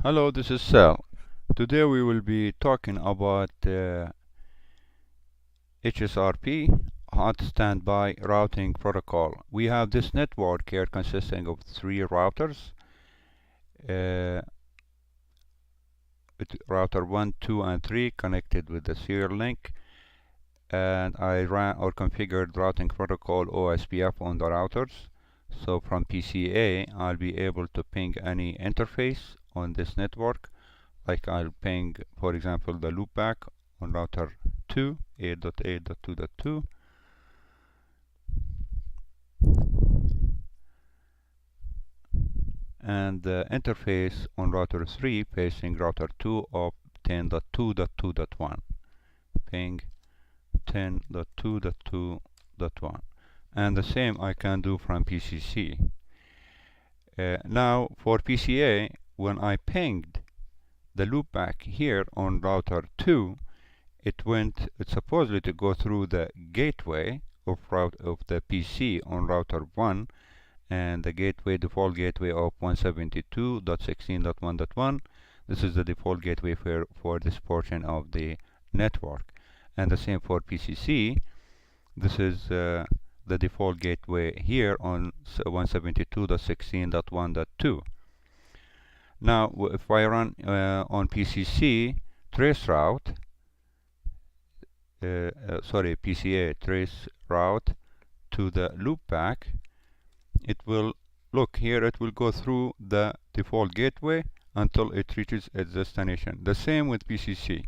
Hello, this is Sal. Today we will be talking about HSRP, Hot Standby Routing Protocol. We have this network here consisting of 3 routers. With router 1, 2, and 3 connected with the serial link. And I ran or configured routing protocol OSPF on the routers. So from PCA, I'll be able to ping any interface on this network. Like I'll ping, for example, the loopback on router 2, 8.8.2.2. And the interface on router 3 facing router 2 of 10.2.2.1. Ping 10.2.2.1. And the same I can do from PCC. Now for PCA, when I pinged the loopback here on router 2, it's supposedly to go through the gateway of the PC on router 1, and the default gateway of 172.16.1.1. This is the default gateway for this portion of the network. And the same for PCC. This is the default gateway here on 172.16.1.2. Now, if I run on PCC trace route, PCA trace route to the loopback, it will look here. It will go through the default gateway until it reaches its destination. The same with PCC.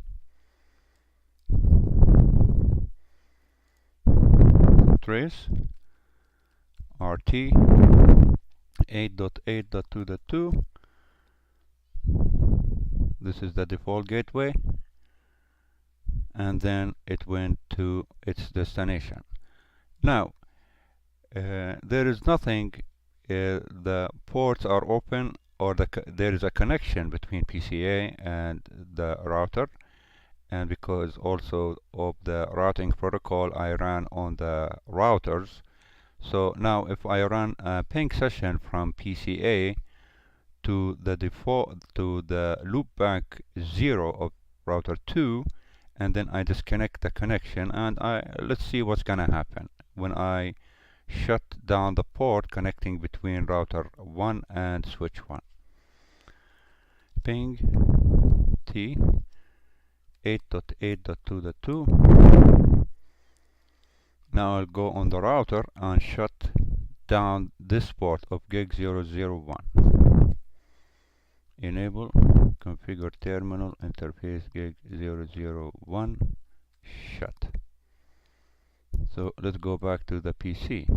Trace RT 8.8.2.2. This is the default gateway, and then it went to its destination. Now, there is nothing, the ports are open, or there is a connection between PCA and the router, and because also of the routing protocol I ran on the routers. So now if I run a ping session from PCA to the loopback 0 of router 2, and then I disconnect the connection, and let's see what's gonna happen when I shut down the port connecting between router 1 and switch 1. Ping T 8.8.2.2. Now I'll go on the router and shut down this port of gig 001. Enable configure terminal interface gig 001 shut. So let's go back to the PC.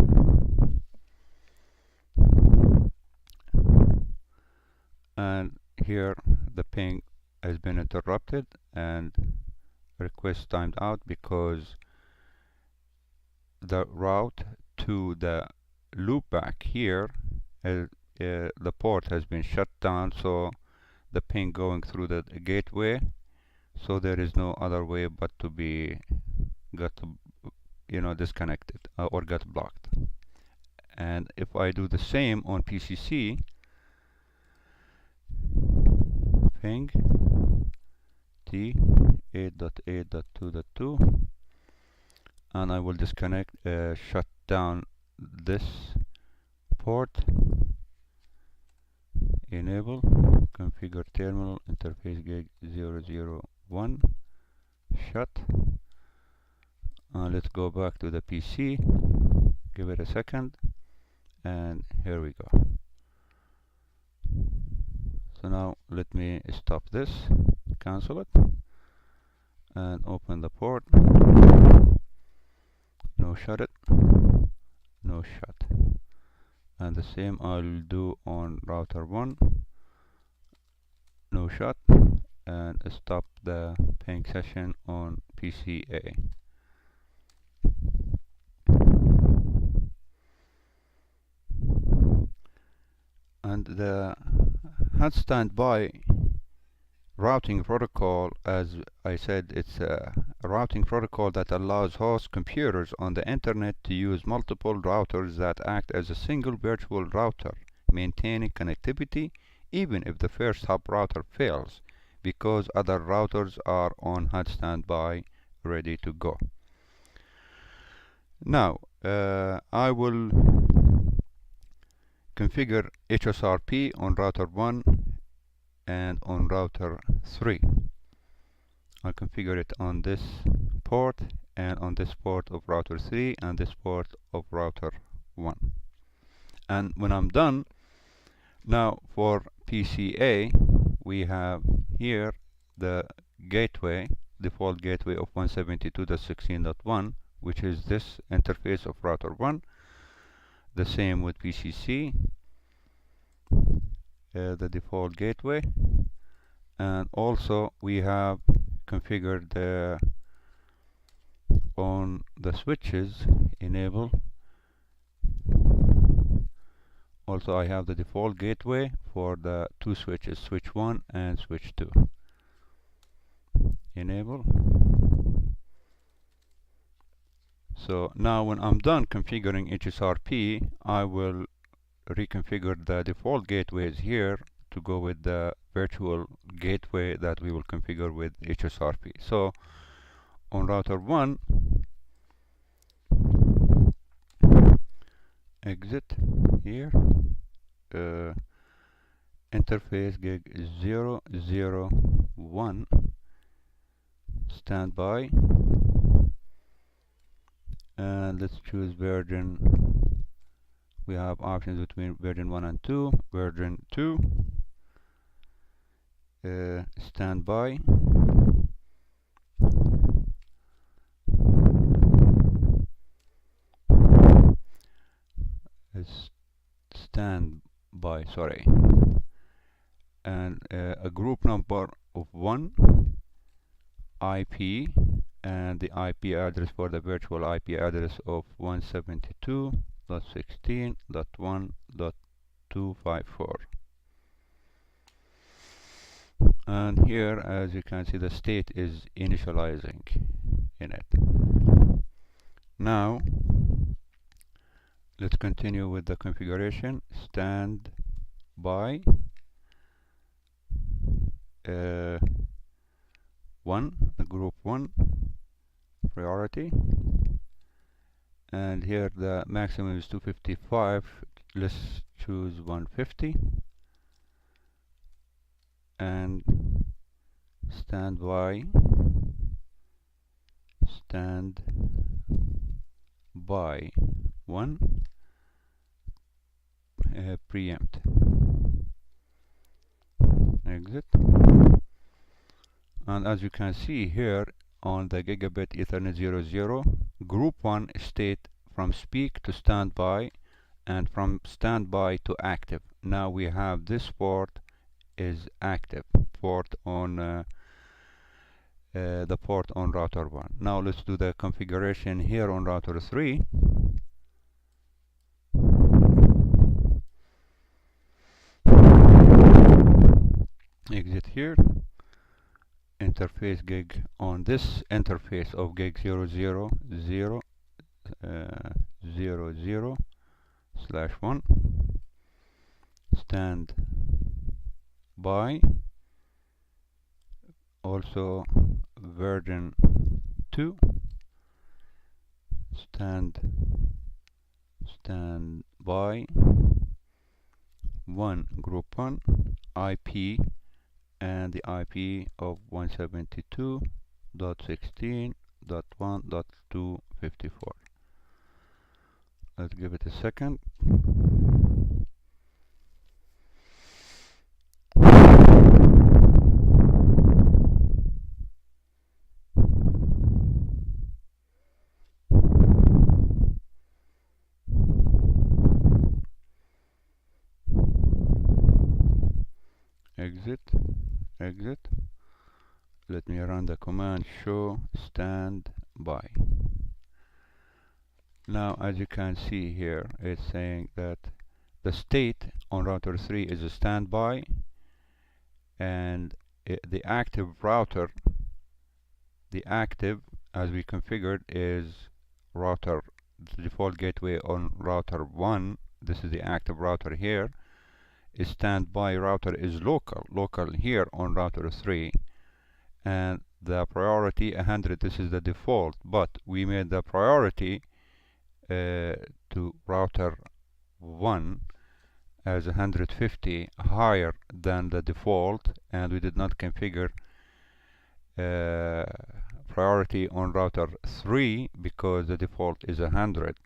And here the ping has been interrupted and request timed out because the route to the loopback here, the port has been shut down, so the ping going through the gateway, so there is no other way but to be disconnected or got blocked. And if I do the same on PCC, ping T 8.8.2.2, and I will disconnect, shut down this port, enable configure terminal interface gig 001 shut. Let's go back to the PC, give it a second, and here we go. So now let me stop this, cancel it, and open the port. No shut it, no shut. And the same I'll do on router 1, no shut, and stop the ping session on PCA. And the hot standby routing protocol, as I said, it's a routing protocol that allows host computers on the internet to use multiple routers that act as a single virtual router, maintaining connectivity even if the first hub router fails, because other routers are on hot standby ready to go. Now I will configure HSRP on router 1 and on router 3. I'll configure it on this port and on this port of router 3 and this port of router 1. And when I'm done, now for PCA, we have here the gateway, default gateway of 172.16.1, which is this interface of router 1. The same with PCC, the default gateway. And also we have configured on the switches enable. Also I have the default gateway for the two switches, switch 1 and switch 2. Enable. So now when I'm done configuring HSRP, I will reconfigure the default gateways here to go with the virtual gateway that we will configure with HSRP. So on router 1, exit here, interface gig 001 standby, and let's choose version. We have options between version 1 and 2. Version 2, standby, standby, sorry, and a group number of 1, IP, and the IP address for the virtual IP address of 172.16.1.254. And here, as you can see, the state is initializing in it. Now let's continue with the configuration. Standby 1, the group 1 priority, and here the maximum is 255. Let's choose 150, and standby 1, preempt, exit. And as you can see here on the gigabit Ethernet 00, group 1 state from speak to standby and from standby to active. Now we have this port is active, port on the port on router 1. Now let's do the configuration here on router 3. Exit here, interface gig on this interface of gig 000/1, stand by, also version 2, standby 1, group 1, IP, and the IP of 172.16.1.254. Let's give it a second. Exit. Let me run the command show standby. Now as you can see here, it's saying that the state on router 3 is a standby, and the active router, the active as we configured is router, the default gateway on router 1. This is the active router here, standby router is local here on router 3, and the priority 100, this is the default, but we made the priority to router 1 as 150 higher than the default, and we did not configure priority on router 3 because the default is 100,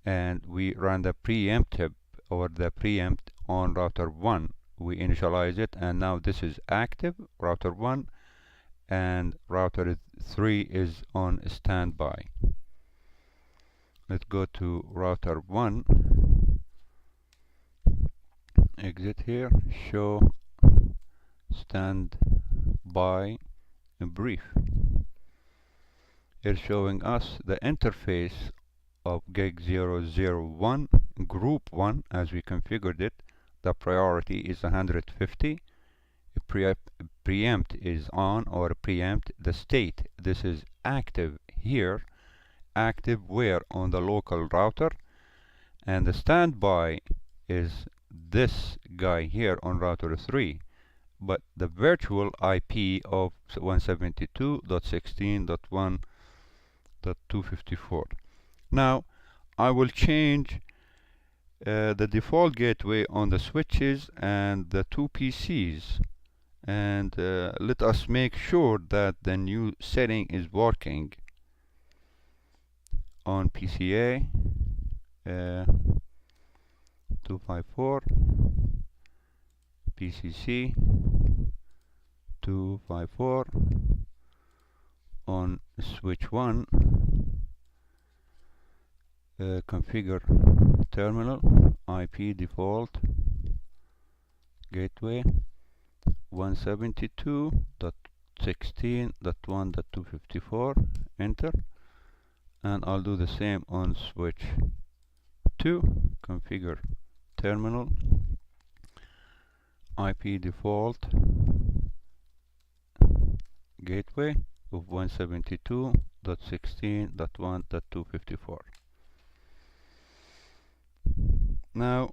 and we ran the preemptive or the preempt on router 1. We initialize it, and now this is active, router 1, and router 3 is on standby. Let's go to router 1, exit here, show standby brief. It's showing us the interface of gig 001 group 1 as we configured it. The priority is 150. Preempt is on, or preempt the state. This is active here. Active where? On the local router. And the standby is this guy here on router 3. But the virtual IP of 172.16.1.254. Now I will change the default gateway on the switches and the two PCs, and let us make sure that the new setting is working. On PCA 254, PCC 254, on switch 1 configure terminal IP default gateway 172.16.1.254, enter, and I'll do the same on switch 2, configure terminal IP default gateway of 172.16.1.254. Now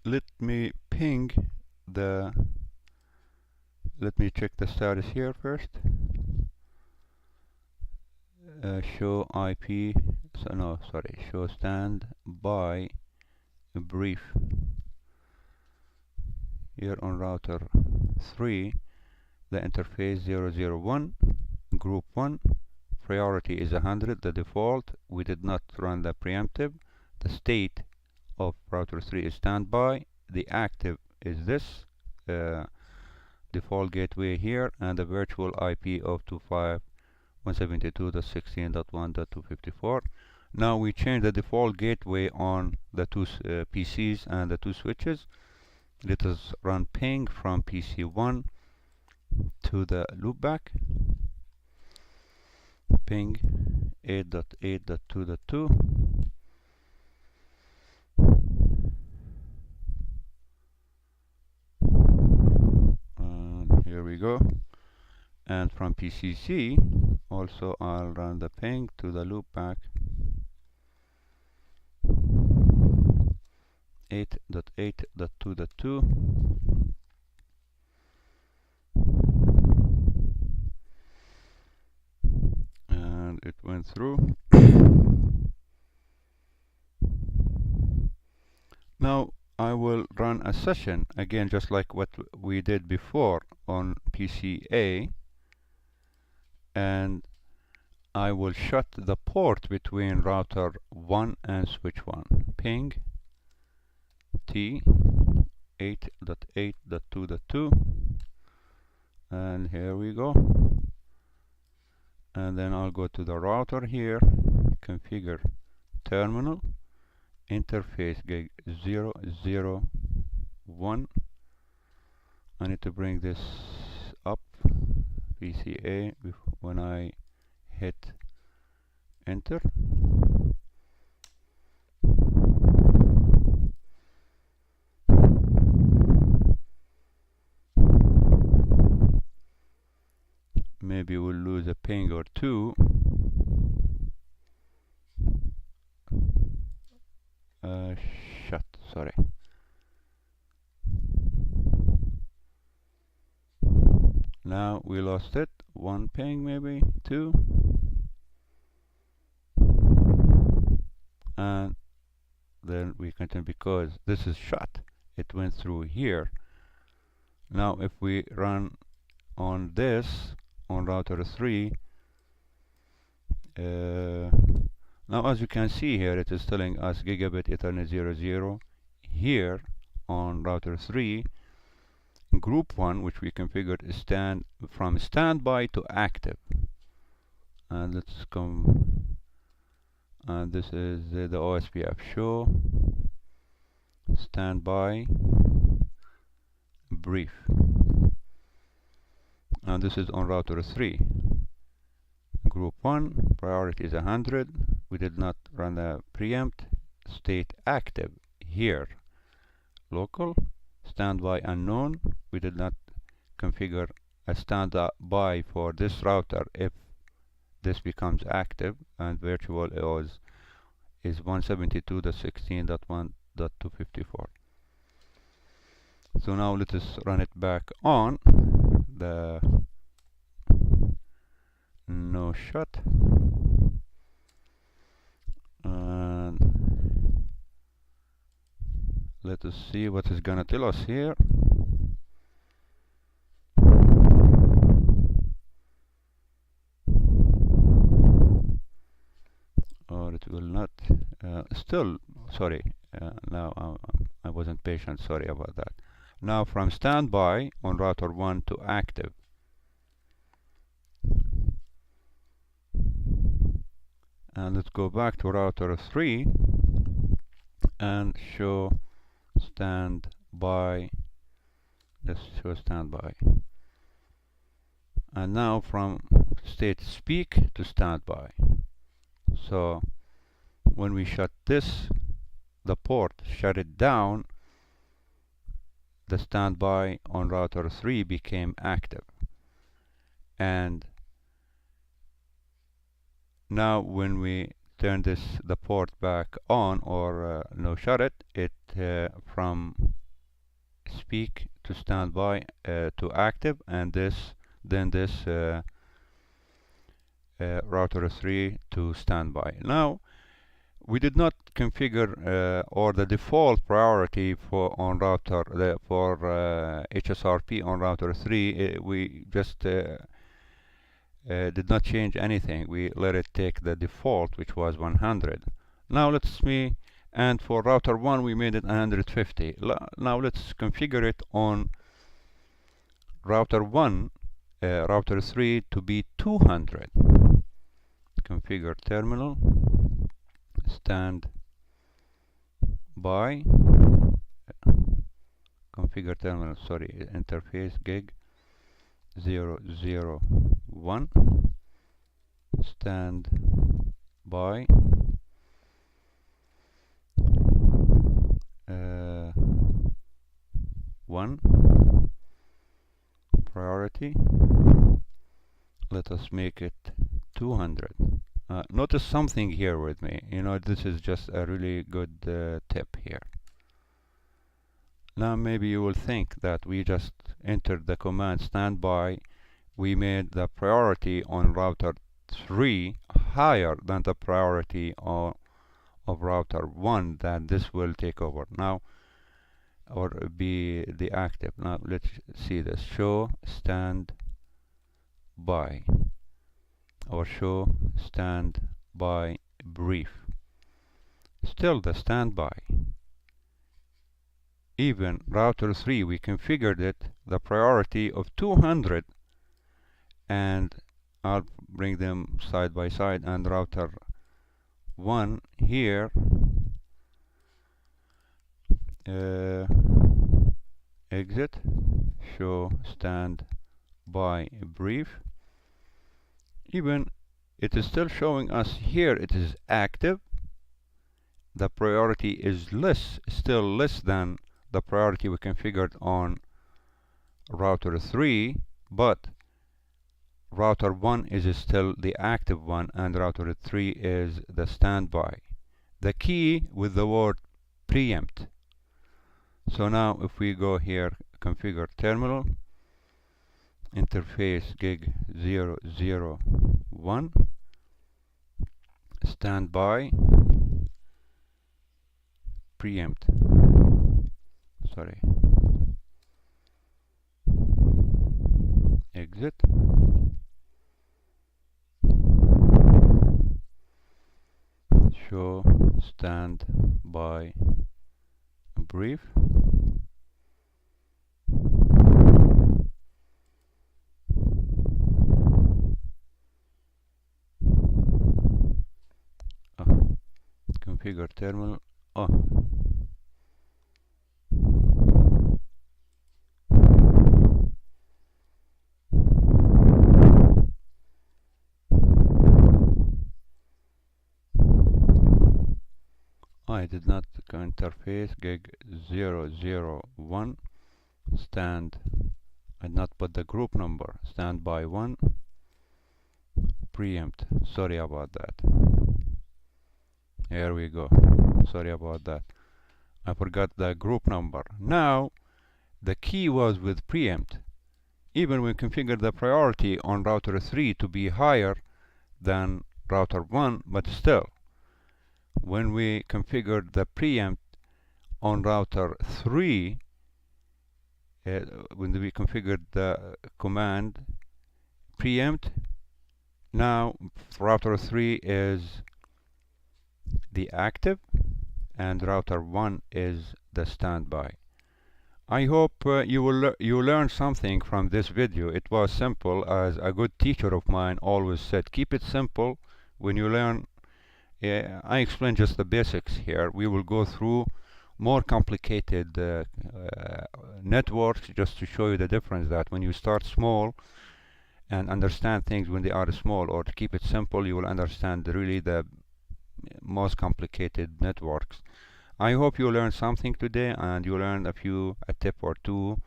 let me ping the, let me check the status here first. Show IP, so no, sorry, show standby brief. Here on router 3, the interface 001, group 1, priority is 100, the default. We did not run the preemptive. The state of router 3 is standby. The active is this default gateway here, and the virtual IP of 172.16.1.254. Now we change the default gateway on the two PCs and the two switches. Let us run ping from PC1 to the loopback. Ping 8.8.2.2. Here we go. And from PCC also I'll run the ping to the loopback 8.8.2.2. And it went through. Now I will run a session again, just like what we did before on PCA, and I will shut the port between router 1 and switch 1. Ping T 8.8.2.2, and here we go. And then I'll go to the router here, configure terminal, interface gig 001. I need to bring this up, PCA, when I hit enter. Maybe we'll lose a ping or two. Shut, sorry. Now we lost it. 1 ping, maybe 2, and then we continue because this is shut. It went through here. Now if we run on this on router 3, now as you can see here, it is telling us gigabit Ethernet 00 here on router 3. Group 1, which we configured, is from standby to active. And let's come, and this is the OSPF show standby brief, and this is on router 3. Group 1 priority is 100. We did not run the preempt. State active here. Local standby unknown. We did not configure a standby for this router if this becomes active, and virtual is 172.16.1.254. So now let us run it back on the no shut, and let us see what is gonna tell us here. Or it will not. Still, sorry. Now I wasn't patient. Sorry about that. Now from standby on router 1 to active. And let's go back to router 3 and show standby. Let's show standby. And now from state speak to standby. So when we shut this, the port shut it down, the standby on router 3 became active. And now when we turn the port back on, or no shut it, from speak to standby to active, and then this router 3 to standby. Now we did not configure or the default priority for on router for HSRP on router 3. We just did not change anything. We let it take the default, which was 100. Now and for router 1 we made it 150. Now let's configure it on router 1, router 3 to be 200. Configure terminal, standby, configure terminal, sorry, interface gig 001, standby, 1, priority. Let us make it 200. Notice something here with me. You know, this is just a really good tip here. Now maybe you will think that we just entered the command standby. We made the priority on router 3 higher than the priority of router 1, that this will take over now or be the active. Now let's see this. Show standby or show standby brief. Still the standby. Even router 3 we configured it the priority of 200, and I'll bring them side by side, and router 1 here exit show standby brief. Even it is still showing us here it is active. The priority is still less than the priority we configured on router 3, but router 1 is still the active one, and router 3 is the standby. The key with the word preempt. So now if we go here, configure terminal, interface gig 001, standby, preempt, sorry, exit, show standby brief, configure terminal. I did not interface gig 001 stand. I did not put the group number. Standby 1 preempt. Sorry about that. Here we go. Sorry about that. I forgot the group number. Now the key was with preempt. Even we configured the priority on router 3 to be higher than router 1, but still, when we configured the preempt on router 3, when we configured the command preempt, now router 3 is the active and router 1 is the standby. I hope you learn something from this video. It was simple, as a good teacher of mine always said, keep it simple. When you learn, I explained just the basics here. We will go through more complicated networks just to show you the difference, that when you start small and understand things when they are small, or to keep it simple, you will understand really the most complicated networks. I hope you learned something today, and you learned a tip or two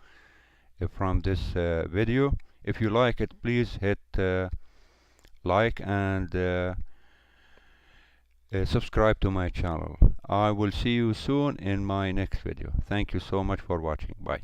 from this video. If you like it, please hit like and subscribe to my channel. I will see you soon in my next video. Thank you so much for watching. Bye.